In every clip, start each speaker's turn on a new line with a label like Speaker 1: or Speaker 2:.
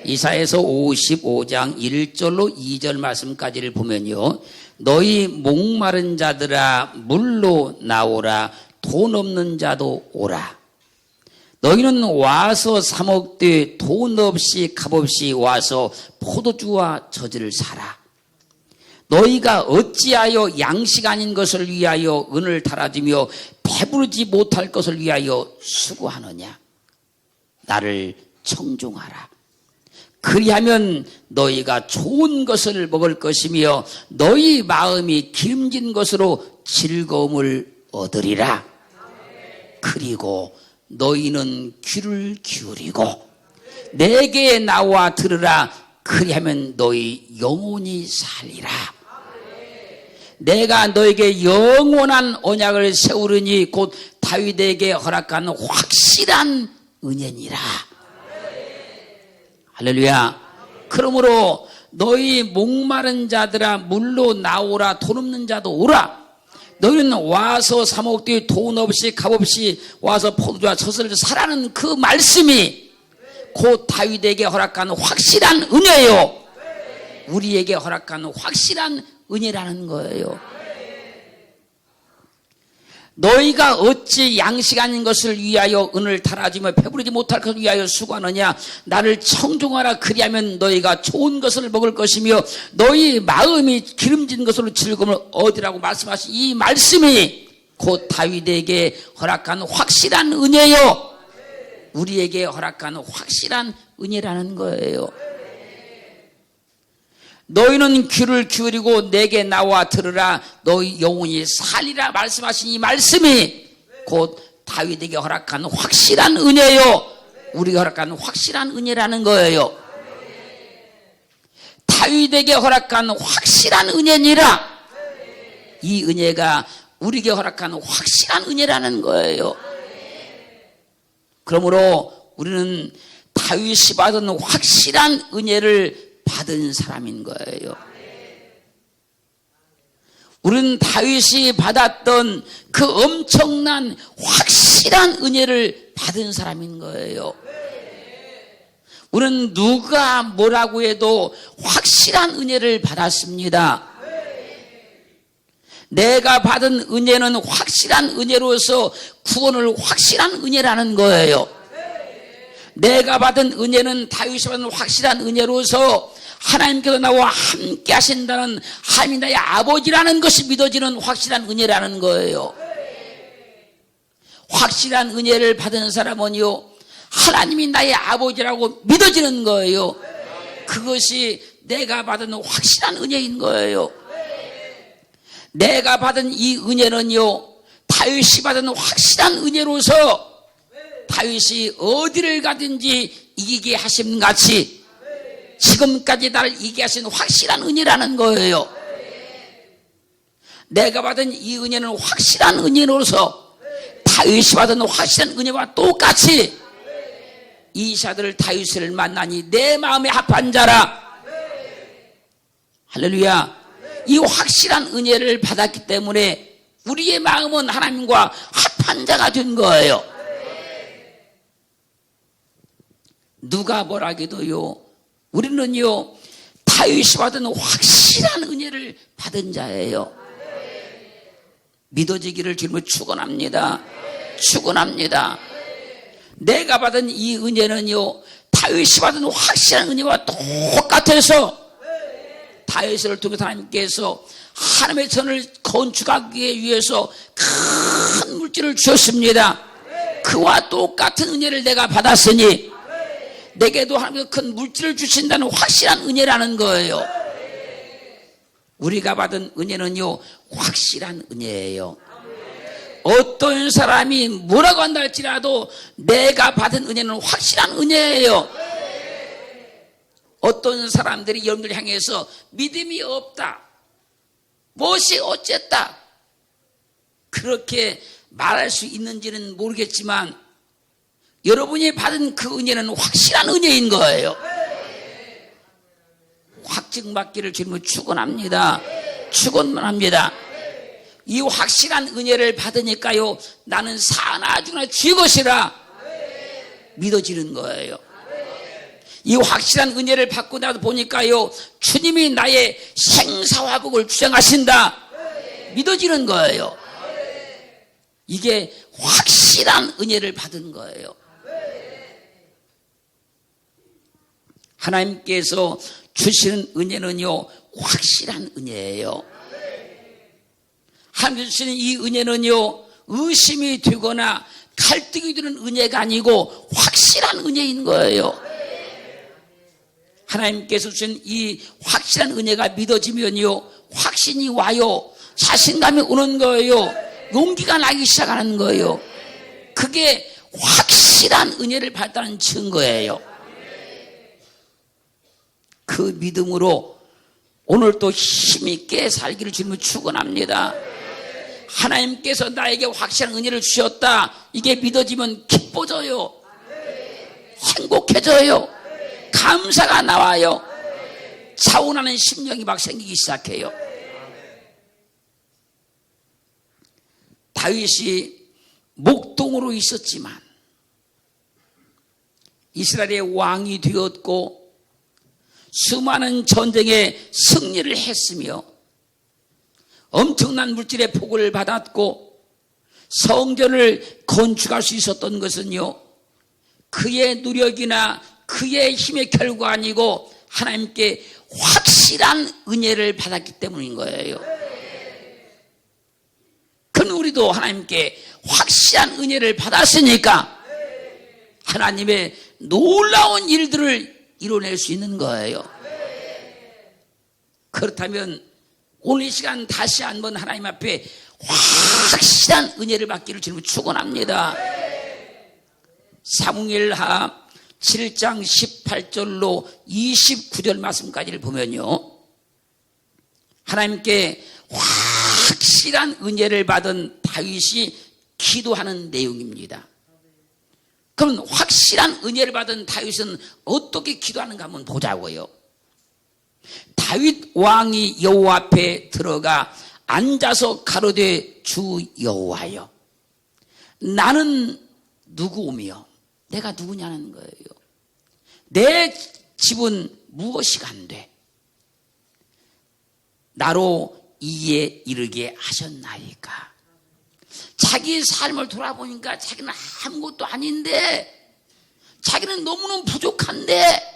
Speaker 1: 이사야서 55장 1절로 2절 말씀까지를 보면요, 너희 목마른 자들아 물로 나오라. 돈 없는 자도 오라. 너희는 와서 사 먹되 돈 없이 값없이 와서 포도주와 저지를 사라. 너희가 어찌하여 양식 아닌 것을 위하여 은을 달아주며 배부르지 못할 것을 위하여 수고하느냐. 나를 청종하라. 그리하면 너희가 좋은 것을 먹을 것이며 너희 마음이 기름진 것으로 즐거움을 얻으리라. 그리고 너희는 귀를 기울이고 내게 나와 들으라. 그리하면 너희 영원히 살리라. 내가 너에게 영원한 언약을 세우르니 곧 다윗에게 허락한 확실한 은혜니라. 할렐루야. 그러므로 너희 목마른 자들아 물로 나오라. 돈 없는 자도 오라. 너희는 와서 사 먹되 돈 없이 값없이 와서 포도주와 젖을 사라는 그 말씀이 곧 다윗에게 허락한 확실한 은혜요, 우리에게 허락한 확실한 은혜라는 거예요. 너희가 어찌 양식 아닌 것을 위하여 은을 달아주며 배부르지 못할 것을 위하여 수고하느냐. 나를 청종하라. 그리하면 너희가 좋은 것을 먹을 것이며 너희 마음이 기름진 것으로 즐거움을 얻으라고 말씀하신 이 말씀이 곧 다윗에게 허락한 확실한 은혜요, 우리에게 허락한 확실한 은혜라는 거예요. 너희는 귀를 기울이고 내게 나와 들으라. 너희 영혼이 살리라 말씀하신 이 말씀이 곧 다윗에게 허락한 확실한 은혜요, 우리가 허락한 확실한 은혜라는 거예요. 다윗에게 허락한 확실한 은혜니라. 이 은혜가 우리에게 허락한 확실한 은혜라는 거예요. 그러므로 우리는 다윗이 받은 확실한 은혜를 받은 사람인 거예요. 우리는 다윗이 받았던 그 엄청난 확실한 은혜를 받은 사람인 거예요. 우리는 누가 뭐라고 해도 확실한 은혜를 받았습니다. 내가 받은 은혜는 확실한 은혜로서 구원을 확실한 은혜라는 거예요. 내가 받은 은혜는 다윗이 받은 확실한 은혜로서 하나님께서 나와 함께 하신다는 하나님이 나의 아버지라는 것이 믿어지는 확실한 은혜라는 거예요. 확실한 은혜를 받은 사람은요, 하나님이 나의 아버지라고 믿어지는 거예요. 그것이 내가 받은 확실한 은혜인 거예요. 내가 받은 이 은혜는요, 다윗이 받은 확실한 은혜로서 다윗이 어디를 가든지 이기게 하심 같이 지금까지 나를 이기게 하신 확실한 은혜라는 거예요. 내가 받은 이 은혜는 확실한 은혜로서 다윗이 받은 확실한 은혜와 똑같이 이사들 다윗을 만나니 내 마음에 합한 자라. 할렐루야. 이 확실한 은혜를 받았기 때문에 우리의 마음은 하나님과 합한 자가 된 거예요. 누가 뭐라기도요, 우리는요 다윗이 받은 확실한 은혜를 받은 자예요. 믿어지기를 주님을 축원합니다. 축원합니다. 내가 받은 이 은혜는요 다윗이 받은 확실한 은혜와 똑같아서 다윗을 통해서 하나님께서 하나님의 전을 건축하기 위해서 큰 물질을 주셨습니다. 그와 똑같은 은혜를 내가 받았으니 내게도 하나님께서 큰 물질을 주신다는 확실한 은혜라는 거예요. 우리가 받은 은혜는요 확실한 은혜예요. 어떤 사람이 뭐라고 한다 할지라도 내가 받은 은혜는 확실한 은혜예요. 어떤 사람들이 여러분들 향해서 믿음이 없다, 무엇이 어쨌다, 그렇게 말할 수 있는지는 모르겠지만 여러분이 받은 그 은혜는 확실한 은혜인 거예요. 확증받기를 주님을 축원합니다. 축원합니다. 이 확실한 은혜를 받으니까요 나는 사나 죽으나 주의 것이라 믿어지는 거예요. 이 확실한 은혜를 받고 나서 보니까요, 주님이 나의 생사화복을 주장하신다. 믿어지는 거예요. 이게 확실한 은혜를 받은 거예요. 하나님께서 주시는 은혜는요, 확실한 은혜예요. 하나님께서 주시는 이 은혜는요, 의심이 되거나 갈등이 되는 은혜가 아니고 확실한 은혜인 거예요. 하나님께서 주신 이 확실한 은혜가 믿어지면요, 확신이 와요. 자신감이 오는 거예요. 용기가 나기 시작하는 거예요. 그게 확실한 은혜를 받았다는 증거예요. 그 믿음으로 오늘 또 힘있게 살기를 주님을 축원합니다. 하나님께서 나에게 확실한 은혜를 주셨다. 이게 믿어지면 기뻐져요. 행복해져요. 감사가 나와요. 자원하는 심령이 막 생기기 시작해요. 다윗이 목동으로 있었지만 이스라엘의 왕이 되었고 수많은 전쟁에 승리를 했으며 엄청난 물질의 복을 받았고 성전을 건축할 수 있었던 것은요, 그의 노력이나 그의 힘의 결과 아니고 하나님께 확실한 은혜를 받았기 때문인 거예요. 그럼 우리도 하나님께 확실한 은혜를 받았으니까 하나님의 놀라운 일들을 이뤄낼 수 있는 거예요. 그렇다면 오늘 이 시간 다시 한번 하나님 앞에 확실한 은혜를 받기를 주님을 축원합니다. 사무엘하 7장 18절로 29절 말씀까지를 보면요, 하나님께 확실한 은혜를 받은 다윗이 기도하는 내용입니다. 그럼 확실한 은혜를 받은 다윗은 어떻게 기도하는가 한번 보자고요. 다윗 왕이 여호와 앞에 들어가 앉아서 가로되 주 여호와여, 나는 누구오며 내가 누구냐는 거예요. 내 집은 무엇이 간되 나로 이에 이르게 하셨나이까. 자기 삶을 돌아보니까 자기는 아무것도 아닌데, 자기는 너무너무 부족한데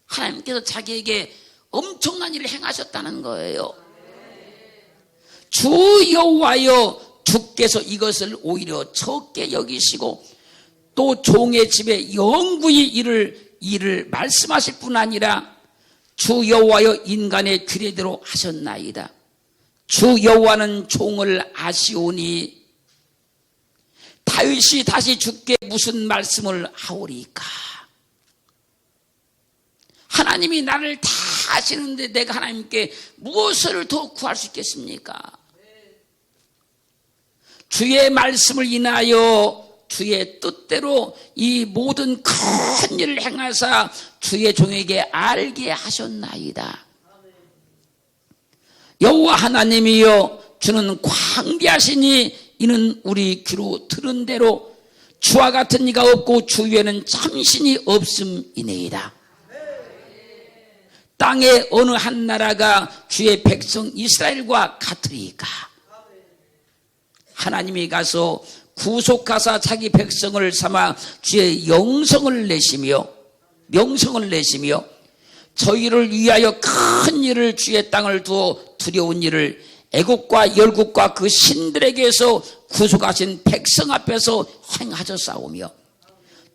Speaker 1: 하나님께서 자기에게 엄청난 일을 행하셨다는 거예요. 주 여호와여, 주께서 이것을 오히려 적게 여기시고 또 종의 집에 영구히 이를 말씀하실 뿐 아니라 주 여호와여 인간의 규례대로 하셨나이다. 주 여호와는 종을 아시오니. 다윗이 다시 주께 무슨 말씀을 하오리까? 하나님이 나를 다 아시는데 내가 하나님께 무엇을 더 구할 수 있겠습니까? 주의 말씀을 인하여 주의 뜻대로 이 모든 큰 일을 행하사 주의 종에게 알게 하셨나이다. 여호와 하나님이여, 주는 광대하시니 이는 우리 귀로 들은 대로 주와 같은 이가 없고 주 위에는 참신이 없음이니이다. 땅의 어느 한 나라가 주의 백성 이스라엘과 같으리까? 하나님이 가서 구속하사 자기 백성을 삼아 주의 명성을 내시며 저희를 위하여 큰 일을 주의 땅을 두어 두려운 일을 애국과 열국과 그 신들에게서 구속하신 백성 앞에서 행하셨사오며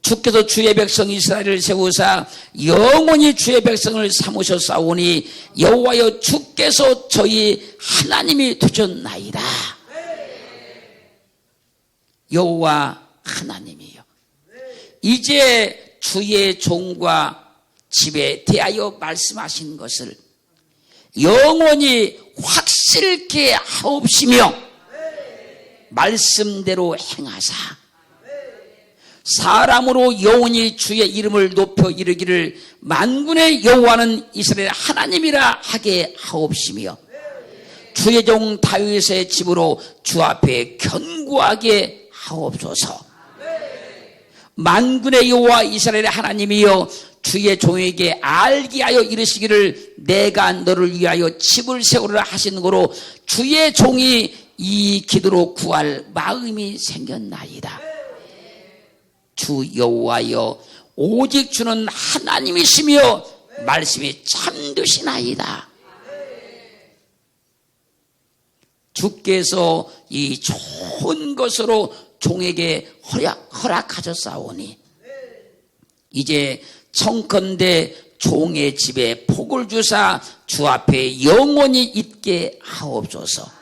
Speaker 1: 주께서 주의 백성 이스라엘을 세우사 영원히 주의 백성을 삼으셨사오니 여호와여, 주께서 저희 하나님이 되셨나이다. 여호와 하나님이요, 이제 주의 종과 집에 대하여 말씀하신 것을 영원히 확실케 하옵시며 말씀대로 행하사 사람으로 영원히 주의 이름을 높여 이르기를 만군의 여호와는 이스라엘 하나님이라 하게 하옵시며 주의 종 다윗의 집으로 주 앞에 견고하게 하옵소서. 만군의 여호와 이스라엘의 하나님이여, 주의 종에게 알게 하여 이르시기를 내가 너를 위하여 집을 세우리라 하시는 거로 주의 종이 이 기도로 구할 마음이 생겼나이다. 주 여호와여 오직 주는 하나님이시며 말씀이 참되시나이다. 주께서 이 좋은 것으로 종에게 허락하셨사오니 이제 청컨대 종의 집에 복을 주사 주 앞에 영원히 있게 하옵소서.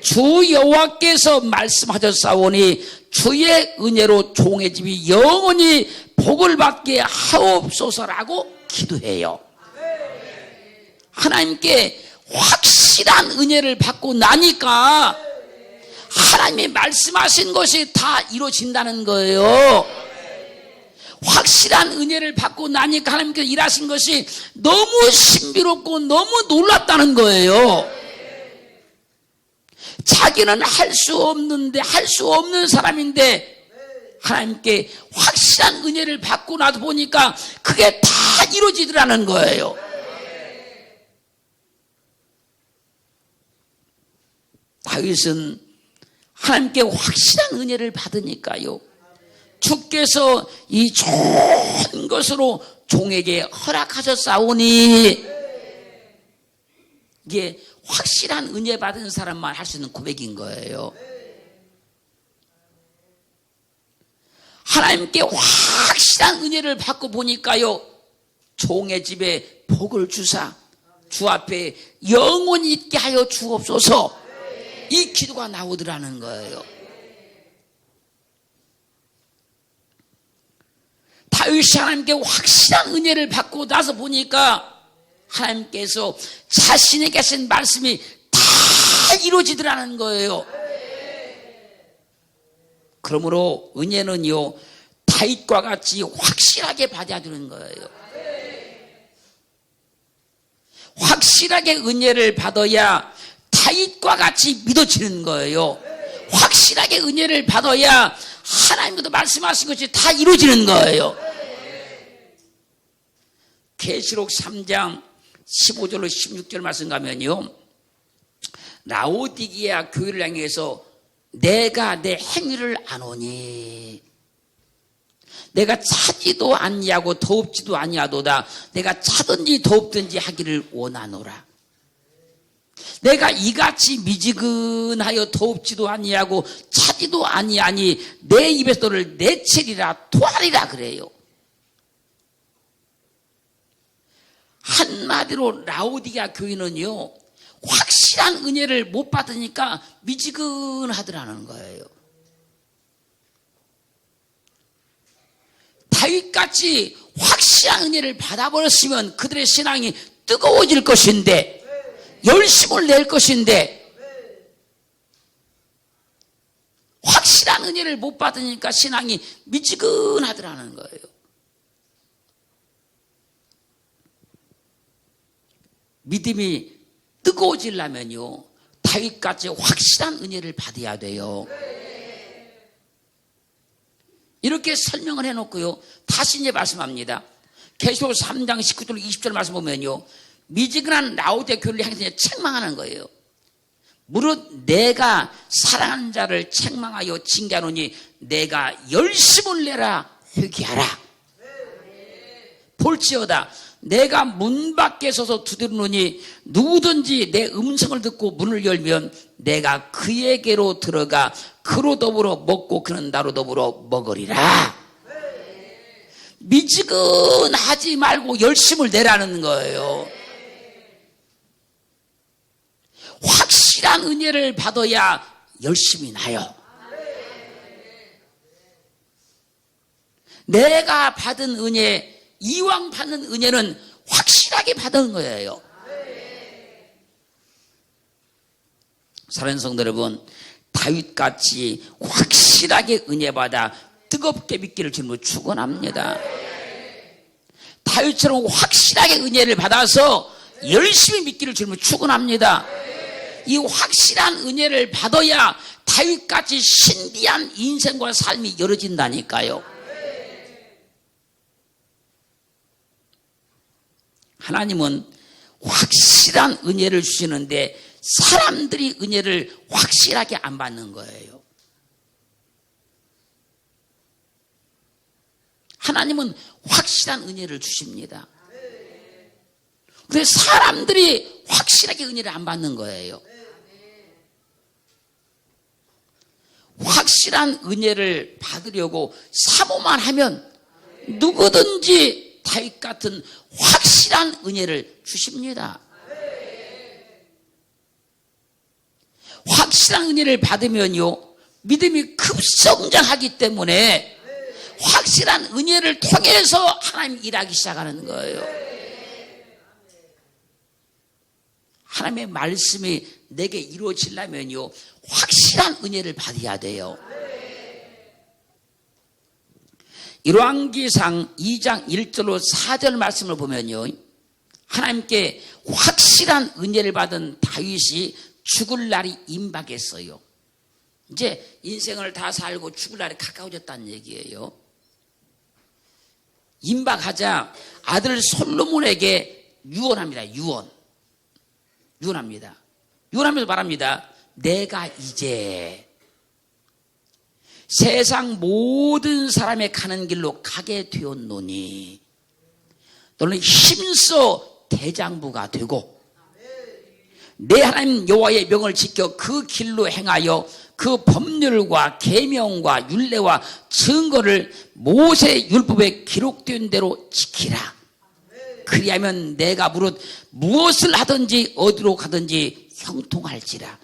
Speaker 1: 주 여호와께서 말씀하셨사오니 주의 은혜로 종의 집이 영원히 복을 받게 하옵소서라고 기도해요. 하나님께 확실한 은혜를 받고 나니까 하나님이 말씀하신 것이 다 이루어진다는 거예요. 확실한 은혜를 받고 나니까 하나님께서 일하신 것이 너무 신비롭고 너무 놀랍다는 거예요. 자기는 할 수 없는데 할 수 없는 사람인데 하나님께 확실한 은혜를 받고 나도 보니까 그게 다 이루어지더라는 거예요. 다윗은 하나님께 확실한 은혜를 받으니까요. 주께서 이 좋은 것으로 종에게 허락하셨사오니 이게 확실한 은혜 받은 사람만 할 수 있는 고백인 거예요. 하나님께 확실한 은혜를 받고 보니까요. 종의 집에 복을 주사 주 앞에 영원히 있게 하여 주옵소서. 이 기도가 나오더라는 거예요. 다윗이 하나님께 확실한 은혜를 받고 나서 보니까 하나님께서 자신에게 하신 말씀이 다 이루어지더라는 거예요. 그러므로 은혜는요 다윗과 같이 확실하게 받아야 되는 거예요. 확실하게 은혜를 받아야 다윗과 같이 믿어지는 거예요. 확실하게 은혜를 받아야 하나님께서 말씀하신 것이 다 이루어지는 거예요. 계시록 3장 15절로 16절 말씀 가면요 라오디게아 교회를 향해서 내가 내 행위를 아노니 내가 차지도 아니하고 더웁지도 아니하도다. 내가 차든지 더웁든지 하기를 원하노라. 내가 이같이 미지근하여 더웁지도 아니하고 차지도 아니하니 내 입에서 너를 내치리라 토하리라 그래요. 한마디로 라오디게아 교인은요 확실한 은혜를 못 받으니까 미지근하더라는 거예요. 다윗같이 확실한 은혜를 받아버렸으면 그들의 신앙이 뜨거워질 것인데 열심을 낼 것인데 확실한 은혜를 못 받으니까 신앙이 미지근하더라는 거예요. 믿음이 뜨거워지려면요 다윗같이 확실한 은혜를 받아야 돼요. 이렇게 설명을 해놓고요 다시 이제 말씀합니다. 계시록 3장 19절 20절 말씀 보면요 미지근한 라오디게아 교회를 향해서 책망하는 거예요. 무릇 내가 사랑하는 자를 책망하여 징계하노니 내가 열심을 내라 회개하라. 볼지어다 내가 문 밖에 서서 두드리노니 누구든지 내 음성을 듣고 문을 열면 내가 그에게로 들어가 그로 더불어 먹고 그는 나로 더불어 먹으리라. 미지근하지 말고 열심을 내라는 거예요. 확실한 은혜를 받아야 열심히 나요. 내가 받은 은혜, 이왕 받는 은혜는 확실하게 받은 거예요. 사랑하는 성도 여러분, 다윗같이 확실하게 은혜 받아 뜨겁게 믿기를 주님으로 축원합니다. 다윗처럼 확실하게 은혜를 받아서 열심히 믿기를 주님으로 축원합니다. 이 확실한 은혜를 받아야 다윗같이 신비한 인생과 삶이 열어진다니까요. 하나님은 확실한 은혜를 주시는데 사람들이 은혜를 확실하게 안 받는 거예요. 하나님은 확실한 은혜를 주십니다. 그런데 사람들이 확실하게 은혜를 안 받는 거예요. 확실한 은혜를 받으려고 사모만 하면 누구든지 다윗 같은 확실한 은혜를 주십니다. 확실한 은혜를 받으면요, 믿음이 급성장하기 때문에 확실한 은혜를 통해서 하나님 일하기 시작하는 거예요. 하나님의 말씀이 내게 이루어지려면요, 확실한 은혜를 받아야 돼요. 열왕기상 2장 1절로 4절 말씀을 보면요, 하나님께 확실한 은혜를 받은 다윗이 죽을 날이 임박했어요. 이제 인생을 다 살고 죽을 날이 가까워졌다는 얘기예요. 임박하자 아들 솔로몬에게 유언합니다. 유언합니다. 유언하면서 말합니다. 내가 이제 세상 모든 사람의 가는 길로 가게 되었노니 너는 힘써 대장부가 되고 내 하나님 여호와의 명을 지켜 그 길로 행하여 그 법률과 계명과 율례와 증거를 모세 율법에 기록된 대로 지키라. 그리하면 내가 무릇 무엇을 하든지 어디로 가든지 형통할지라.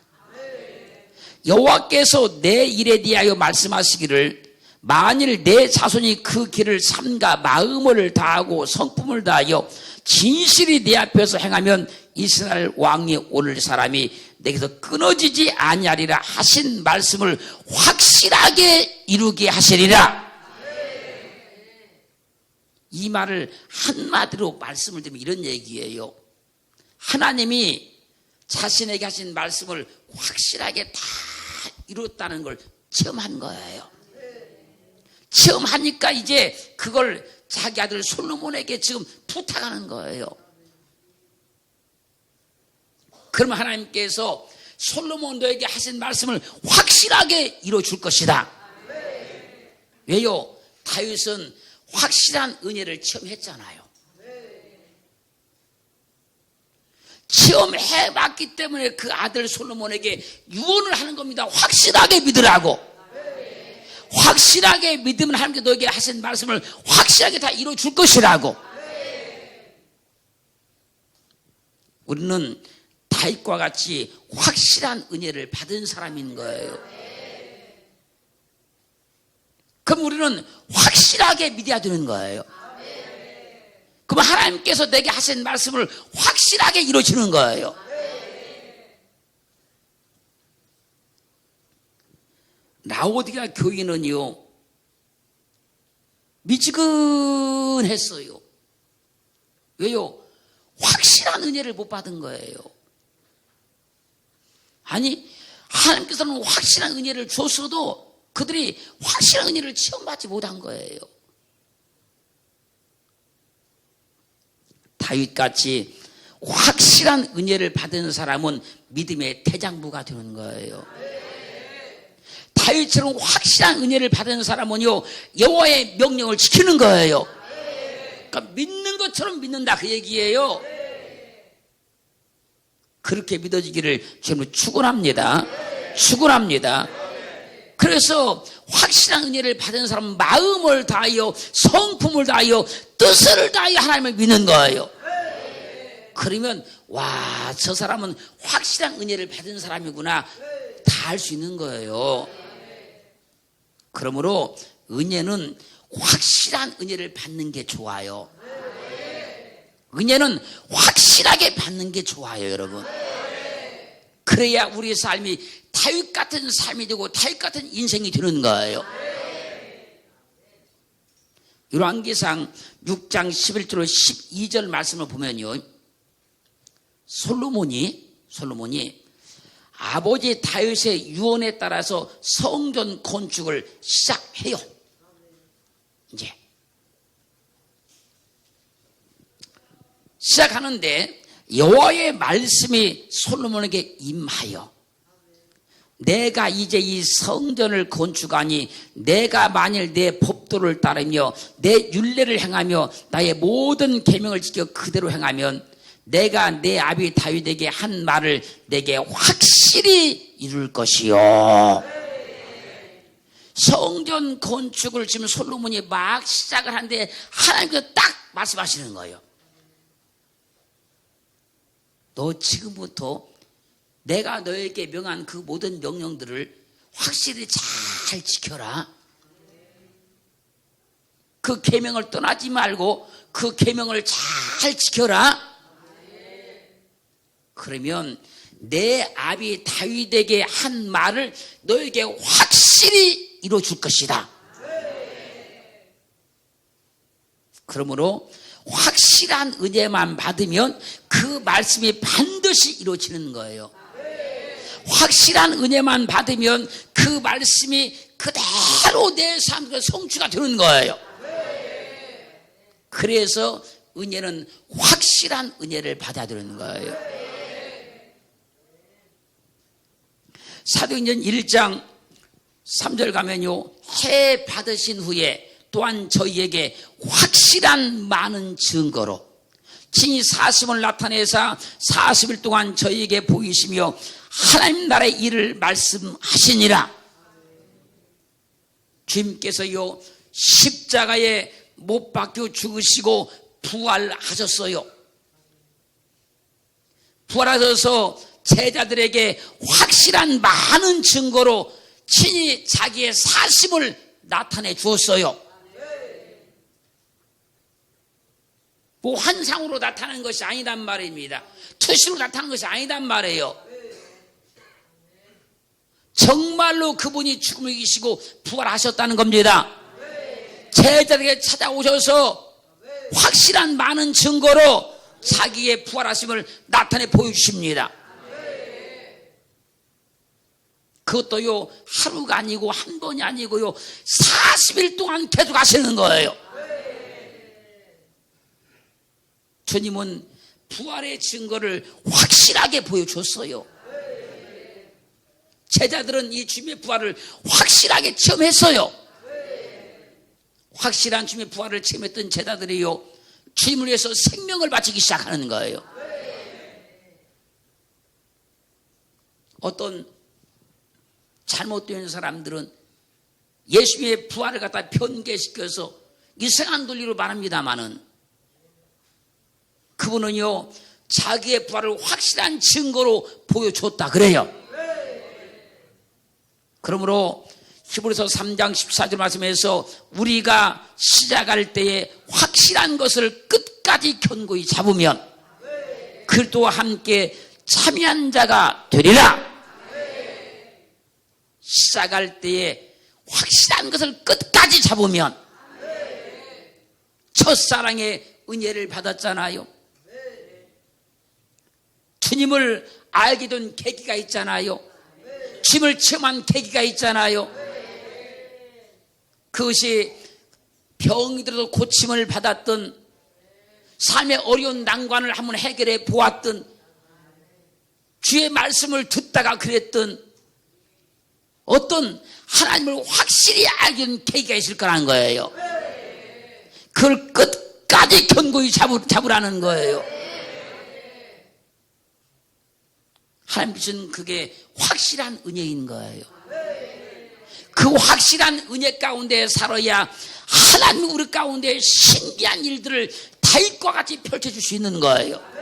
Speaker 1: 여호와께서 내 일에 대하여 말씀하시기를 만일 내 자손이 그 길을 삼가 마음을 다하고 성품을 다하여 진실이 내 앞에서 행하면 이스라엘 왕이 오를 사람이 내게서 끊어지지 아니하리라 하신 말씀을 확실하게 이루게 하시리라. 이 말을 한마디로 말씀을 드리면 이런 얘기예요. 하나님이 자신에게 하신 말씀을 확실하게 다 이뤘다는 걸 체험한 거예요. 체험하니까 이제 그걸 자기 아들 솔로몬에게 지금 부탁하는 거예요. 그러면 하나님께서 솔로몬 너에게 하신 말씀을 확실하게 이루어줄 것이다. 왜요? 다윗은 확실한 은혜를 체험했잖아요. 체험해봤기 때문에 그 아들 솔로몬에게 유언을 하는 겁니다. 확실하게 믿으라고. 확실하게 믿으면 하나님께 너에게 하신 말씀을 확실하게 다 이루어줄 것이라고. 우리는 다윗과 같이 확실한 은혜를 받은 사람인 거예요. 그럼 우리는 확실하게 믿어야 되는 거예요. 그럼 하나님께서 내게 하신 말씀을 확실하게 이루어지는 거예요. 라오디게아 교인은요, 미지근했어요. 왜요? 확실한 은혜를 못 받은 거예요. 아니, 하나님께서는 확실한 은혜를 줬어도 그들이 확실한 은혜를 체험받지 못한 거예요. 다윗같이 확실한 은혜를 받은 사람은 믿음의 대장부가 되는 거예요. 다윗처럼 확실한 은혜를 받은 사람은요, 여호와의 명령을 지키는 거예요. 그러니까 믿는 것처럼 믿는다 그 얘기예요. 그렇게 믿어지기를 주님으로 축원합니다. 축원합니다. 그래서 확실한 은혜를 받은 사람은 마음을 다하여 성품을 다하여 뜻을 다하여 하나님을 믿는 거예요. 그러면 와, 저 사람은 확실한 은혜를 받은 사람이구나 다 알 수 있는 거예요. 그러므로 은혜는 확실한 은혜를 받는 게 좋아요. 은혜는 확실하게 받는 게 좋아요, 여러분. 그래야 우리의 삶이 다윗 같은 삶이 되고 다윗 같은 인생이 되는 거예요. 열왕기상 6장 11절로 12절 말씀을 보면요, 솔로몬이 아버지 다윗의 유언에 따라서 성전 건축을 시작해요. 이제 시작하는데 여호와의 말씀이 솔로몬에게 임하여 내가 이제 이 성전을 건축하니 내가 만일 내 법도를 따르며 내 율례를 행하며 나의 모든 계명을 지켜 그대로 행하면 내가 내 아비 다윗에게 한 말을 내게 확실히 이룰 것이요. 성전 건축을 지금 솔로몬이 막 시작을 하는데 하나님께서 딱 말씀하시는 거예요. 너 지금부터 내가 너에게 명한 그 모든 명령들을 확실히 잘 지켜라. 그 계명을 떠나지 말고 그 계명을 잘 지켜라. 그러면 내 아비 다윗에게 한 말을 너에게 확실히 이루어줄 것이다. 그러므로 확실한 은혜만 받으면 그 말씀이 반드시 이루어지는 거예요. 확실한 은혜만 받으면 그 말씀이 그대로 내 삶에 성취가 되는 거예요. 그래서 은혜는 확실한 은혜를 받아야 되는 거예요. 사도행전 1장 3절 가면요, 해 받으신 후에 또한 저희에게 확실한 많은 증거로 친히 사심을 나타내사 40일 동안 저희에게 보이시며 하나님 나라의 일을 말씀하시니라. 주님께서요 십자가에 못 박혀 죽으시고 부활하셨어요. 부활하셔서 제자들에게 확실한 많은 증거로 친히 자기의 사심을 나타내 주었어요. 뭐 환상으로 나타나는 것이 아니단 말입니다. 투시로 나타나는 것이 아니단 말이에요. 정말로 그분이 죽음을 이기시고 부활하셨다는 겁니다. 제자들에게 찾아오셔서 확실한 많은 증거로 자기의 부활하심을 나타내 보여주십니다. 그것도요 하루가 아니고 한 번이 아니고요 40일 동안 계속 하시는 거예요. 주님은 부활의 증거를 확실하게 보여줬어요. 제자들은 이 주님의 부활을 확실하게 체험했어요. 확실한 주님의 부활을 체험했던 제자들이요 주님을 위해서 생명을 바치기 시작하는 거예요. 어떤 잘못된 사람들은 예수님의 부활을 갖다 변개시켜서 이상한 논리로 말합니다마는 그분은요 자기의 부활을 확실한 증거로 보여줬다 그래요. 그러므로 히브리서 3장 14절 말씀에서 우리가 시작할 때에 확실한 것을 끝까지 견고히 잡으면 그리스도와 함께 참여한 자가 되리라. 시작할 때에 확실한 것을 끝까지 잡으면 첫사랑의 은혜를 받았잖아요. 주님을 알게 된 계기가 있잖아요. 주님을 체험한 계기가 있잖아요. 그것이 병이 들어도 고침을 받았던 삶의 어려운 난관을 한번 해결해 보았던 주의 말씀을 듣다가 그랬던 어떤 하나님을 확실히 알게 된 계기가 있을 거라는 거예요. 그걸 끝까지 견고히 잡으라는 거예요. 하나님 주신 그게 확실한 은혜인 거예요. 그 확실한 은혜 가운데 살아야 하나님 우리 가운데 신비한 일들을 다윗과 같이 펼쳐줄 수 있는 거예요.